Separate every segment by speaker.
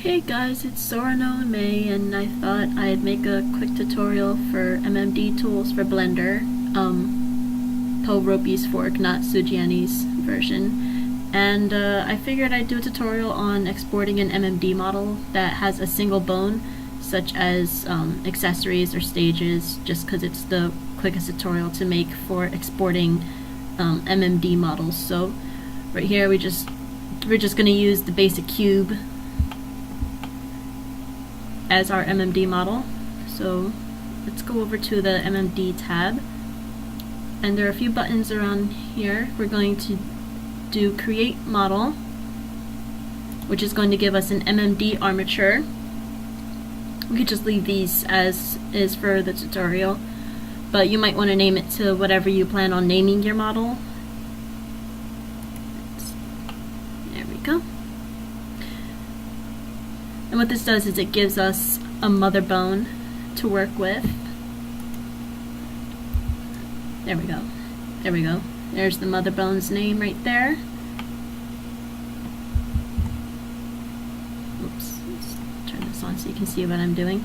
Speaker 1: Hey guys, it's Sorano May, and I thought I'd make a quick tutorial for MMD Tools for Blender, powroupi's fork, not Sujiani's version. And I figured I'd do a tutorial on exporting an MMD model that has a single bone, such as accessories or stages, just because it's the quickest tutorial to make for exporting MMD models. So right here we're just going to use the basic cube as our MMD model. So let's go over to the MMD tab, and there are a few buttons around here. We're going to do create model, which is going to give us an MMD armature. We could just leave these as is for the tutorial, but you might want to name it to whatever you plan on naming your model. There we go. And what this does is it gives us a mother bone to work with. There we go. There we go. There's the mother bone's name right there. Oops. Let's turn this on so you can see what I'm doing.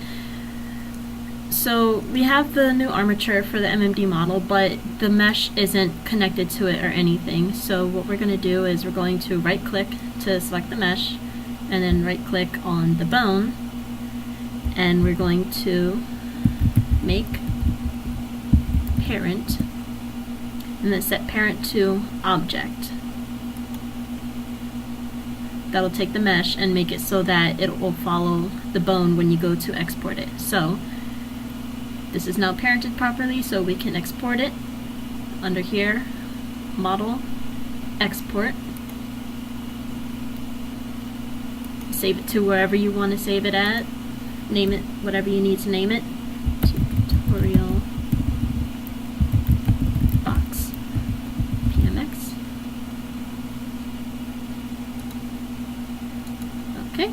Speaker 1: So we have the new armature for the MMD model, but the mesh isn't connected to it or anything. So what we're going to do is we're going to right click to select the mesh, and then right click on the bone, and we're going to make parent, and then set parent to object. That'll take the mesh and make it so that it will follow the bone when you go to export it. So this is now parented properly, so we can export it under here, model, export. Save it to wherever you want to save it at. Name it whatever you need to name it. Tutorial box PMX. Okay.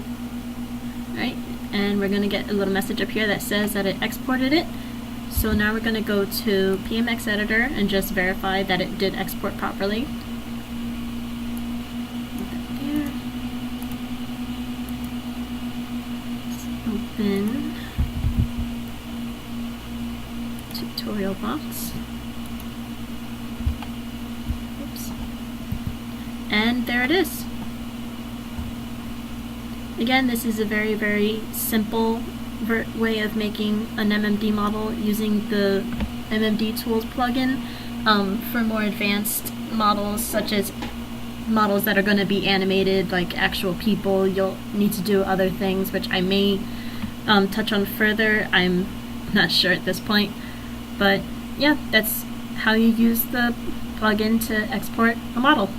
Speaker 1: Alright, and we're going to get a little message up here that says that it exported it. So now we're going to go to PMX Editor and just verify that it did export properly. Open tutorial box. Oops. And there it is. Again, this is a very, very simple way of making an MMD model using the MMD Tools plugin. For more advanced models, such as models that are going to be animated like actual people, you'll need to do other things, which I may touch on further. I'm not sure at this point, but yeah, that's how you use the plugin to export a model.